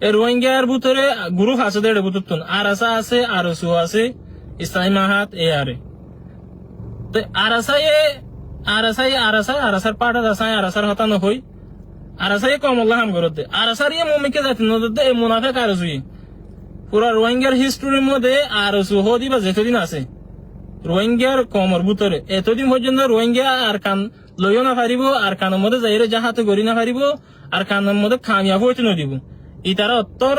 এই রোহিঙ্গার ভিতরে গ্রুপ আছে দেড় বুতুন আরাসা আছে আরসু আছে ইসলামী মাহাত এ আরে তো আরাসার পাটা আসাই আরাসার হতা নহই আরাসাই কমল্লা হাম করতে আরাসার ইয়ে মমিকে যাতে নদতে এই মুনাফেক আরসুই পুরা রোহিঙ্গার হিস্টোরির মধ্যে আরসু হদি বা যেতদিন আছে রোহিঙ্গার কমর ভিতরে এতদিন পর্যন্ত রোহিঙ্গা আর কান লইও না পারিব আর কানের মধ্যে যাইরে জাহাতে গড়ি না পারিব আর কানের মধ্যে খামিয়া হইতে নদিব ই তারা অত্তর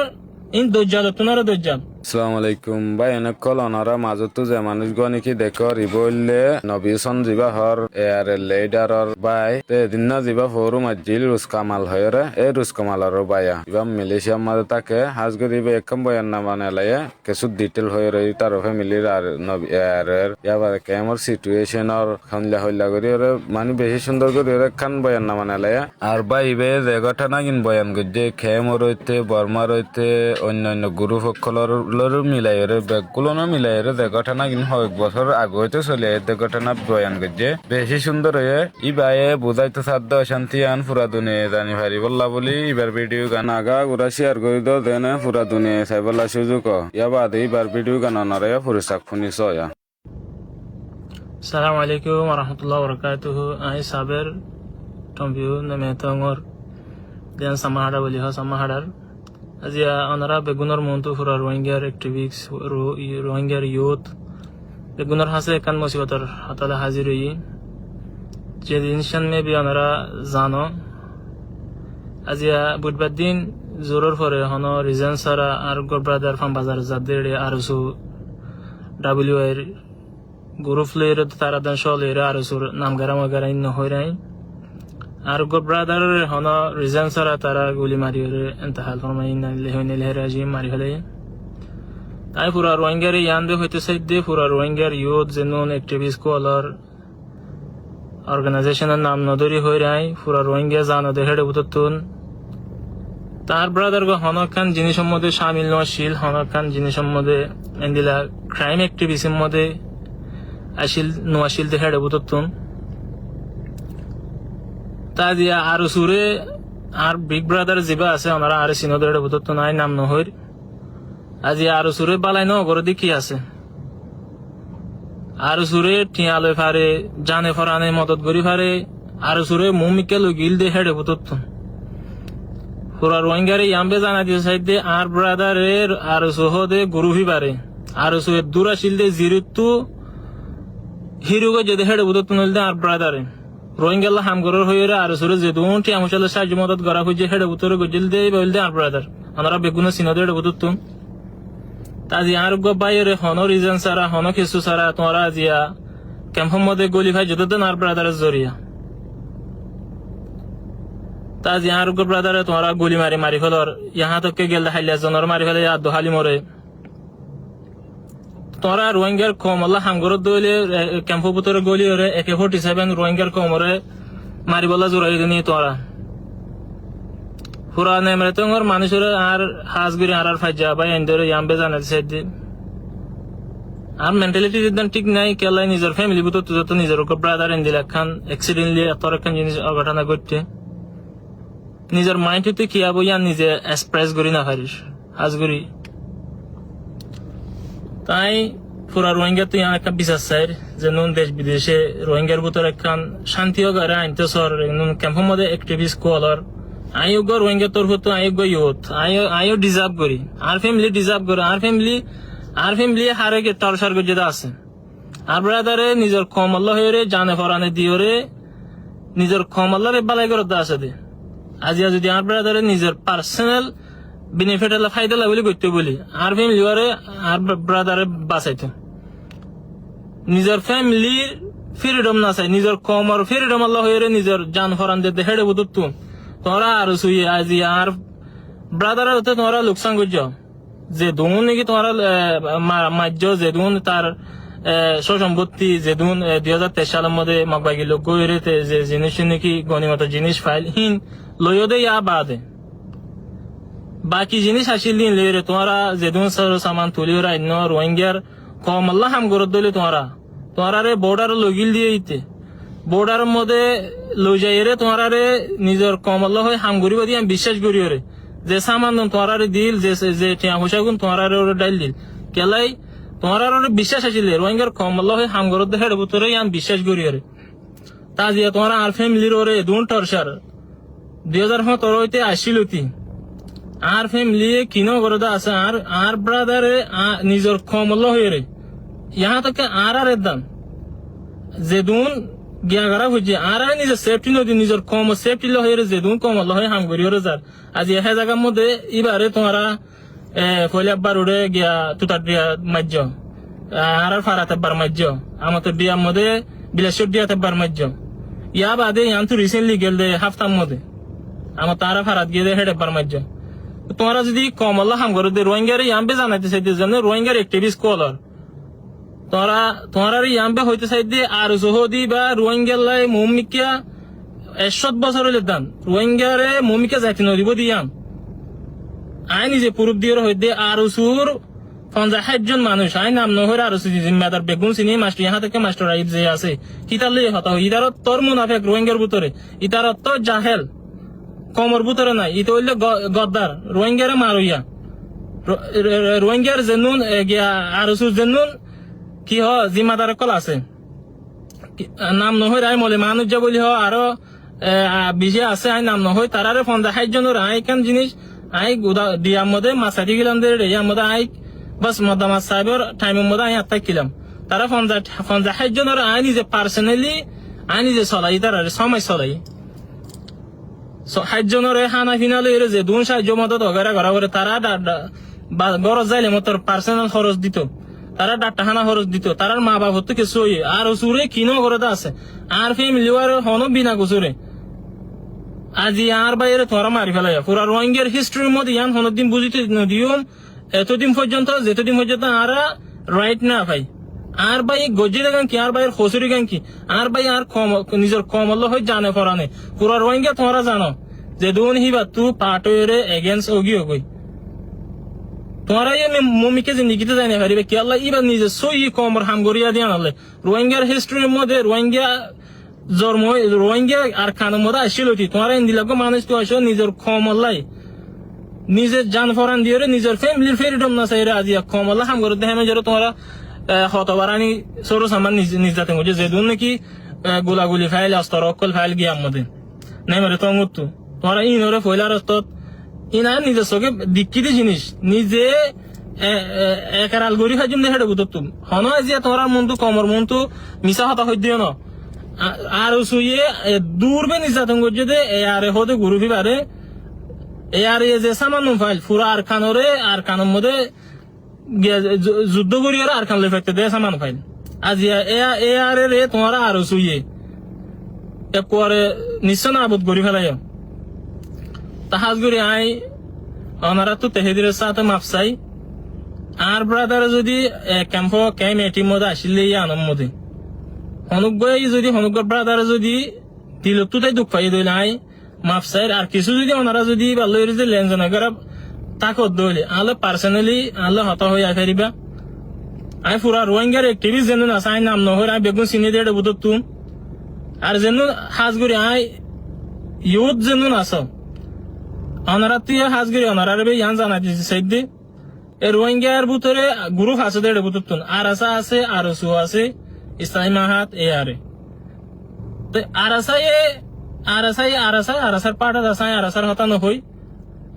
ইন দজ্জাল তোনার দজ্জাল। আসসালামু আলাইকুম ভাই এনেকল অনারা মাজতো যে মানুষগণ কি দেখো রিবইলে নবীসন জিবা হর এয়ার লেডারর বাই তে দিন জিবা ফরু মাজিল রুসকামাল হয়রে এ রুসকামালর বায়া ইবা মালয়েশিয়া মাঝে তাকে হাজ গরিবে একম বয়ান না মানে লায়ে কিছু ডিটেল হয়রে তার ফ্যামিলির আর নবী এয়ারের ইয়াবার কেমর সিচুয়েশনর খানলা হইলা করি ওরে মানে বেশি সুন্দর করে ওরে খান বয়ান না মানে লায়ে আর ভাই বে যে ঘটনা কিন বয়ান গজে খেমর হইতে বর্মার হইতে অন্যান্য গুরু সকলর মিলাই ব্যাগগুলো মিলাই যে ঘটনা কিন্তু কয়েক বছর আগে হইতে চলে যে ঘটনা বয়ান করছে বেশি সুন্দর হয়ে ই বাইয়ে বুঝাইতে সাধ্য অশান্তি আন পুরা দুনিয়া জানি ভারি বললা বলি এবার ভিডিও গান আগা গুড়া শেয়ার করে দাও দেন পুরা দুনিয়া চাই বললা সুযোগ ইয়া বাদ এইবার ভিডিও গান অনারে ফুরিসাক ফুনিস ইয়া। সালাম আলাইকুম রহমতুল্লাহ বরকাতুহু আই সাবের টম্বিউ নেমেতঙ্গর দেন সামাহাডা বলি হ সামাহাডার আজিয়া অনারা বেগুনের মন্তু ফুরা রোহিঙ্গার অ্যাক্টিভিস্ট রোহিঙ্গার ইউথ বেগুনের হাসে একান মুসিবতর হাতালে হাজির হই যে জিনিসন মে বি অনারা জানো আজিয়া বুধবার দিন জোরের পরে হন রিজন সারা আর গোব্রাদার ফার্ম বাজার যাদের আরসু ডাব্লিউ এর গ্রুপ লের তারা দেন সলের আরসুর নামগারা মাগারা ইন্ন হই নাই আর গোব্রাদার হন রিজন সারা তারা গুলি মারি এন্তহাল ফরমাই লেহরাজি মারি ফেলে তাই পুরা রোহিঙ্গার ইয়ান্দে হইতে সাইডে পুরা রোহিঙ্গার ইউথ জেনুন অ্যাক্টিভিস্ট কলার অর্গানাইজেশনের নাম নদরি হই রাই পুরা রোহিঙ্গা জানো দেহেড়ে বুততুন তার ব্রাদার গো হনকান জিনিসের মধ্যে শামিল নশীল হনকান জিনিসের মধ্যে এন্দিলা ক্রাইম অ্যাক্টিভিজমের মধ্যে আসিল নোয়াশিল দেহেড়ে বুততুন তা দিয়া আর সুরে আর বিগ ব্রাদার জিবা আছে ওনারা আর সিনোদের বুতত নাই নাম নহর আজি আর সুরে বালাই নগর দেখি আছে আর সুরে টিয়ালে ফারে জানে ফরানে মদত করি ফারে আর সুরে মুমিকে লগিল দে হেডে বুতত পুরা রোহিঙ্গারে ইয়াম্বে জানা দিয়ে সাইডে আর ব্রাদারের আর সহদে গুরুহি বারে আর সুরে দুরাশিল দে জিরুতু হিরুগো যদি হেডে বুতত নলদে আর ব্রাদারে রোহিঙ্গাল্লা হামগরের হয়ে আর সুরে যে দুটি আমশালে সাহায্য মদত করা হয়েছে হেডে উত্তরে গজিল দিয়ে বলতে আর ব্রাদার আমরা বেগুনের সিনদে হেডে বুতুন তাজি আর গো বাইরে হন রিজন সারা হন কিছু সারা তোমরা জিয়া ক্যাম্পের মধ্যে গলি ভাই যত আর ব্রাদারের জরিয়া তাজি আর গো ব্রাদারে তোমরা গুলি মারি ফেলর ইহা তক গেল হাইলা জনর মারি ফেলে আর দোহালি মরে তোরা রোহিঙ্গার কম আল্লাহ হামগরত দইলে ক্যাম্প ভিতরে গলি ওরে AK-47 রোহিঙ্গার কমরে মারি বলা জোরাই দিনি তোরা পুরা নেমরে তোর মানুষের আর হাজগুড়ি আর ফাইজা বা এন্ডরে ইয়াম্বে জানা দিছে আর মেন্টালিটি যেন ঠিক নাই কেলাই নিজের ফ্যামিলি ভিতর তো নিজের ব্রাদার এন্ডিলা খান অ্যাক্সিডেন্টলি এতর একখান জিনিস অঘটনা ঘটছে নিজের মাইন্ড হতে কি আবো ইয়ান নিজে এক্সপ্রেস করি না পারিস হাজগুড়ি তাই পুরা রোহিঙ্গা তো একটা বিশ্বাস চাই যে নুন দেশ বিদেশে রোহিঙ্গার ভিতরে একখান শান্তিও করে আনতে সর নুন ক্যাম্পের মধ্যে অ্যাক্টিভিস্ট কলার আয়োগ্য রোহিঙ্গা তোর হতো আয়োগ্য ইউথ আয়ো ডিজার্ভ করি আর ফ্যামিলি ডিজার্ভ করে আর ফ্যামিলি হারে টর্চার করে যেটা আছে আর ব্রাদারে নিজের কমল্লা হয়ে জানে ফরানে দিয়ে নিজের কমল্লারে বালাই করতে আছে দে আজিয়া যদি আর ব্রাদারে নিজের পার্সোনাল বেনিফিট এলা ফায়দা লাগলে করতে বলি আর ফ্যামিলি আর ব্রাদারে বাঁচাইতো নিজের ফ্যামিলির ফ্রিডম না চাই নিজের কমর ফ্রিডম আল্লাহ হয়ে নিজের জান ফরান দিতে হেডে বুঝতো তোরা আর শুই আজি আর ব্রাদার হতে তোমরা লোকসান করছ যে দুন নাকি তোমরা মার্য যে দুন তার সম্পত্তি যে দুন 2023 সালের মধ্যে মগবাগি লোক গইরেতে যে জিনিস নাকি গণিমত জিনিস ফাইল হিন লইও দে ইয়া বাদে বাকি জিনিস আসিল দিন লেরে তোমরা যেদুন সামান তুলিও রাইন রোহিঙ্গার কম আল্লাহ হাম গরত দলে তোমরা রে বর্ডার লগিল দিয়ে ইতে বর্ডার মধ্যে লই যাই রে তোমরা রে নিজের কম আল্লাহ হয় হাম গরিব দিয়ে আমি বিশ্বাস করিও রে যে সামান তোমার দিল যে টিয়া পয়সা গুণ তোমার ডাইল দিল কেলাই তোমার বিশ্বাস আসিল রোহিঙ্গার কমল হয়ে হামগর হেড ভিতরে আমি বিশ্বাস করি ওরে তা দিয়ে তোমার আর ফ্যামিলির ওরে দুন টর্চার 2017 হইতে আসিল আর ফ্যামিলি কিনো করে আছে আর ব্রাদারে নিজের কমল হয়ে রে ইহা থেকে আর দাম যে দুন গিয়া গারা হইছে আর নিজের সেফটি নদী নিজের কম সেফটি লহে যে দুন কমল হয় হাম করি ওরে যার আজ এ জায়গার মধ্যে এবারে তোমারা ফলে আব্বার উড়ে গিয়া তুতার দিয়া মাজ্য আর ফারাতে বার মাজ্য আমাদের বিয়ার মধ্যে বিলাসর দিয়াতে বার মাজ্য ইয়া বাদে ইয়ান তো রিসেন্টলি গেল দে হাফতার মধ্যে আমার তারা ফারাত গিয়ে হেডে বার মাজ্য তোমরা যদি কমল হাম করো দে রোহিঙ্গার ইয়াম্বে জানাইতে চাইতে যেন রোহিঙ্গার অ্যাক্টিভিস্ট কলর তোমরা ইয়াম্বে হইতে চাইতে আর সহদি বা রোহিঙ্গার মৌমিকা 100 বছর হইলে দান রোহিঙ্গারে মৌমিকা যাইতে নদিব দিয়াম আই নিজে পুরুপ দিয়ে হইতে আর সুর 50 জন মানুষ আই নাম নহর আর জিম্মাদার বেগুন সিনি মাস্টার ইহা থেকে মাস্টার আইব যে আছে কিতালে হতা ইদার তোর মুনাফেক রোহিঙ্গার ভিতরে ইতার তো জাহেল কমর ভিতরে নাই ইতো হইলে গদ্দার রোহিঙ্গারে মারইয়া রোহিঙ্গার জেনুন গিয়া আর সুর জেনুন কি হ জিম্মাদার কল আছে নাম নহই আই মলে মানুষ যা বলি হ আরো বিজে আছে আই নাম নহই তারারে 50 জনের আই কান জিনিস আই দিয়ার মধ্যে মাসারি গেলাম দে ইয়ার মধ্যে আই বাস মদামাত সাহেবের টাইমের মধ্যে আই আত্মা কিলাম তারা 50 জনের আই নিজে পার্সোনালি আই নিজে চলাই তারা সময় চলাই 60 জনের হানা ফিনালে যে দুন সাহায্য মদত অগারা করা করে তারা গরজ যাইলে মতর পার্সোনাল খরচ দিত তারা ডাক্তার হানা খরচ দিত তারার মা বাবা হতো কিছু আর সুরে কিনো করে আছে আর ফ্যামিলি আর হনো বিনা কুসুরে আজি আর বাইরে তোরা মারি ফেলাই পুরা রোহিঙ্গার হিস্ট্রির মধ্যে ইয়ান হনদিন বুঝিতে নদিয়ম এতদিন পর্যন্ত যেতদিন পর্যন্ত আর রাইট না ভাই আর ভাই গজি দেখান কি আর ভাইয়ের খসুরি গান কি আর ভাই আর নিজের কমল হয়ে জানে ফরানে পুরা রোহিঙ্গা তোমরা জানো যে দুন হিবা তু পাটরে এগেন্স্ট ওগিও কই তোমরা মমিকে জিন্দিগিতে যাই না পারিবে কি আল্লাহ ইবা নিজে সই কমর হাম গরিয়া দিয়া নালে রোহিঙ্গার হিস্ট্রির মধ্যে রোহিঙ্গা আর খানের মধ্যে আসিল তোমরা ইন্দিলাগো মানুষ তো আসো নিজের কমল্লাই নিজের জান ফরান দিয়ে নিজের ফ্যামিলির ফ্রিডম না চাইরে আজি কমল্লা হাম করে দেখে যারা তোমরা হতবারানি সরো সামান নিজাতে মুঝে যে দুন নাকি গোলাগুলি ফাইল অস্তর অকল ফাইল গিয়া মধ্যে নাই মারে তঙ্গুত তোমরা ইনরে ফয়লার অস্তত ইনা নিজের চোখে দীক্ষিত জিনিস নিজে একারাল গড়ি খাইম দেখে দেবো তুমি হন আজিয়া তোমার মনটো কমর মনটো মিছা হতা হই দিও ন আর শুয়ে দূরবে নির্যাতন করছে দে এয়ারে হতে গুরুফি পারে এয়ারে যে সামান্য ফাইল পুরা আর খানের মধ্যে যুদ্ধ করি আর খান লে ফেকতে দে সামান্য ফাইল আজিয়া এয়ারে রে তোমার আর শুয়ে একবারে নিশ্চয় না আবুদ করি ফেলাই তাহাজ করি আই ওনারা তো তেহেদির সাথে মাপসাই আর ব্রাদার যদি ক্যাম্প এটির মধ্যে আসলে আনন্দ মধ্যে হনুকগই যদি হনুকর ব্রাদার যদি দিলকটো তাই দুঃখ পাই দইলে আই মাপসাই আর কিছু যদি ওনারা যদি ভালো যে লেনজনা করা তাকত দইলে আলো পার্সোনালি আলো হত হয়ে ফেরিবা আই পুরা রোহিঙ্গার অ্যাক্টিভিস্ট যেন আছে আই নাম নহর আই বেগুন চিনি দিয়ে বুঝত তুম আর যেন হাজ করি আই ইউথ যেন আছো ওনারা তুই হাজগিরি ওনারা ইয়ান জানা দিয়েছে সাইডে এ রোহিঙ্গার ভিতরে গ্রুপ আছে দেড় বুতুন আর আছে আর সু আছে ইসলামী মাহাত এ আরে তো আরাসার পাটা দাসাই আরাসার হতা নহই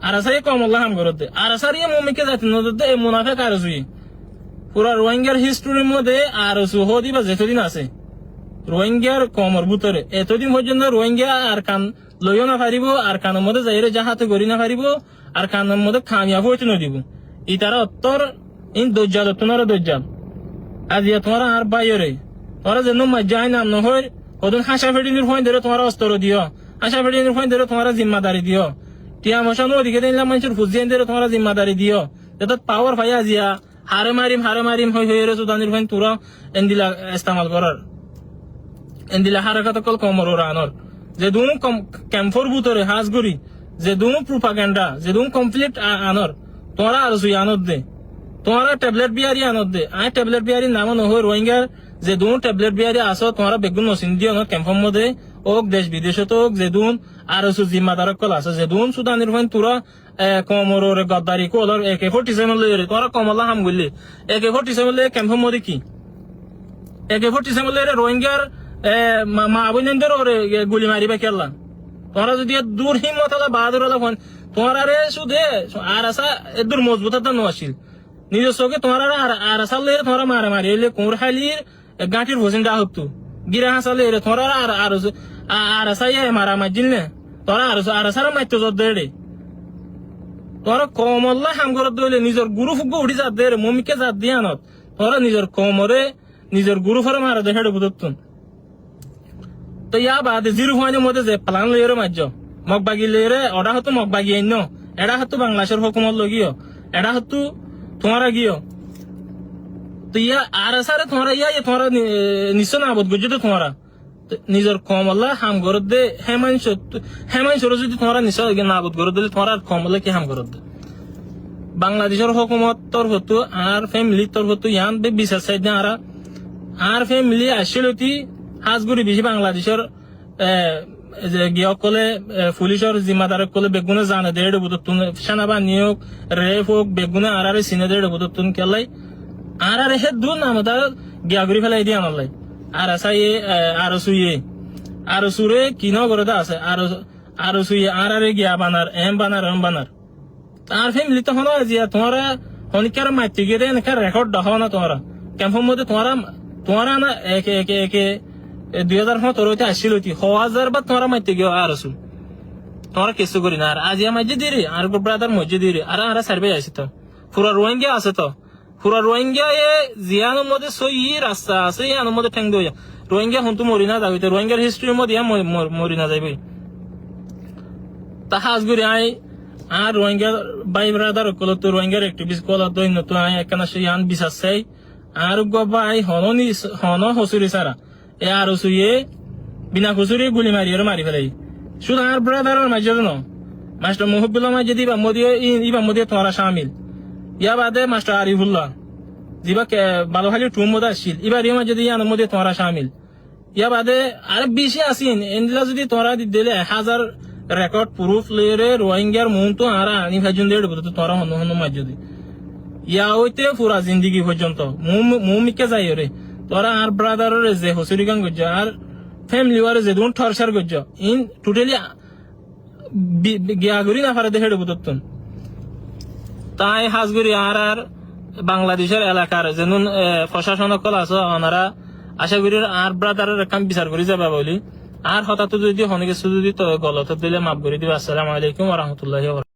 আরাসাই কমল্লা হাম করতে আরাসার ইয়ে মমিকে জাতি নদতে এ মুনাফেক আর সুই পুরা রোহিঙ্গার হিস্ট্রির মধ্যে আর সু হদি বা যেতদিন আছে রোহিঙ্গার কমর ভিতরে এতদিন পর্যন্ত রোহিঙ্গা আর কান লইও না পারিব আর কানের মধ্যে যাইরে যাহাতে গড়ি না পারিব আর কানের মধ্যে খামিয়া হইতে নদিব ই তারা অত্তর ইন দজ্জাল তোমার দজ্জাল আজ তোমার আর বাইরে তোরা যেন মজ্জাই নাম নহর ওদিন হাসা ফেডিনের ফোন ধরে তোমার অস্ত্র দিও হাসা ফেডিনের ফোন ধরে তোমার জিম্মাদারি দিও টিয়া মশানো ওদিকে দিলাম মানুষের ফুজিয়ান ধরে তোমার জিম্মাদারি দিও যাতে পাওয়ার পাই আজিয়া হারে মারিম হয়ে রে সুদানির ফোন তোরা এন্দিলা ইস্তেমাল করার এন্দিলা হারাকাত কল কমর রানর যে দুন ক্যাম্পর ভিতরে হাজগুড়ি যে দুন প্রোপাগান্ডা যে দুন কমপ্লিট আনর তোরা আর সুই আনত দে তোমরা ট্যাবলেট বিয়ারি আনত দে আই ট্যাবলেট বিয়ারি নাম নহই রোহিঙ্গার যে দুন ট্যাবলেট বিয়ারি আসো তোমরা বেগুন নসিন দিও ন ক্যাম্পর মধ্যে ওক দেশ বিদেশে তো ওক যেদুন আর জিম্মাদার কল আছে যেদুন সুদানির ফাইন তোরা কমরের গদ্দারি কলর AK-47 লইরে তোরা কমলা হাম গলি AK-47 লইরে ক্যাম্প মধ্যে কি AK-47 লইরে রোহিঙ্গার মা বোনদের ওরে গুলি মারিবে কেলা তোরা যদি দূর হিম্মত হলা বাহাদুর হলা ফোন তোরা রে সুদে আর আসা দূর মজবুত হতা নছিল নিজের চোখে তোরা আর আসা লইরে তোরা মারা মারি এলে কোর খালির গাঁটির হোসেন ডা হতো গিরা হাসা লইরে তোরা আর আসা মারা মারজিল না তোরা আর আসার মারতে জোর দে তোরা কমল্লা হাম করত দইলে নিজের গুরু ফুগ উঠি যাত দে মমিকে যাত দিয়া নত তোরা নিজের কমরে নিজের গুরু ফরে মারা দে হেডে বুদতুন তো ইয়া বাদে জিরো পয়েন্টের মধ্যে যে প্লান লইরে মারজ মগবাগি লইরে ওটা হতো মগবাগি আইন এটা হতো বাংলাদেশের হুকুমত লগিও এটা হতো তোমারা গিও তো ইয়া আর আসারে তোমরা তোমরা নিশ্চয় নাবদ গুজো তো তোমরা নিজের কমলা হাম করত দে হেমান যদি তোমরা নিশ্চয় নাবদ করে দিলে তোমরা কমলা কি হাম করত দে বাংলাদেশের হুকুমত তোর হতো আর ফ্যামিলি তোর হতো ইয়ান বে বিশ্বাস চাই না আর ফ্যামিলি আসলতি হাজগুড়ি বেশি বাংলাদেশের গিয়কলে পুলিশের জিম্মাদার কলে বেগুনে জানে দেড় বুততুন সেনাবাহিনী হোক রেফ হোক বেগুনে আর সিনে দেড় বুততুন কেলাই আর হে দু নাম তার গিয়াগুড়ি ফেলাই দিয়ে আনালাই আর আসা আর সুরে কিন করে আছে আর সুইয়ে আর গিয়া বানার এম বানার তার ফ্যামিলি তখন তোমরা অনেকের মাইতে গিয়ে দেয় রেকর্ড দেখাও না তোমরা ক্যাম্পের মধ্যে তোমরা না একে 2017 আসছিল 1000 বা তোমরা মাইতে গিয়ে আর তোমরা কিছু করি না আর আজি মাঝে দিরি আর ব্রাদার মসজিদ দিরি আর সার্ভে আসি তো পুরা রোহিঙ্গা আছে তো পুরা রোহিঙ্গা জিয়ানোর মধ্যে সই রাস্তা আছে ইয়ানোর মধ্যে ঠেং দিয়ে রোহিঙ্গা হন্তু মরি না যাবে রোহিঙ্গার হিস্ট্রির মধ্যে মরি না যাবে তা হাজগুড়ি আর রোহিঙ্গা বাই ব্রাদার কল তো রোহিঙ্গার অ্যাক্টিভিস্ট কল দৈন্য তো একখানা ইয়ান বিশ্বাস চাই আর গবাই হন হসুরি সারা এ আর সুইয়ে বিনা খুচুরি গুলি মারি ফেলাই শুধু আর ব্রাদারের মাঝে ন মাস্টার মুহিবুল্লাহ মাঝে ইবা মধ্যে তোরা সামিল ইয়া বাদে মাস্টার আরিফুল্লাহ যিবা বালুখালী টুম মধ্যে আসছিল এবার ইয়া মাঝে ইয়ানোর মধ্যে তোরা সামিল ইয়া বাদে আর বেশি আসিন এনদিলা যদি তোরা দিলে 1000 রেকর্ড প্রুফ লইরে রোহিঙ্গার মন তো আর আনি ভাইজন দেড় বুঝতো তোরা হন মাঝে ইয়া হইতে পুরা জিন্দিগি পর্যন্ত মুমিকে যাই রে তোরা আর ব্রাদারের যে হসুরি গান গজ্জ আর ফ্যামিলি ওয়ারে যে দুন টর্চার গজ্জ ইন টোটালি গিয়াগুড়ি না পারে দেখে বুঝতুন তাই হাজগুড়ি আর বাংলাদেশের এলাকার যেন প্রশাসন কল আছে ওনারা আশা করি আর ব্রাদারের কাম বিচার করে যাবে বলি আর হঠাৎ যদি হনে কিছু যদি গলত দিলে মাফ করে দিবে। আসসালামু আলাইকুম ওয়া রাহমাতুল্লাহি ওয়া বারাকাতুহু।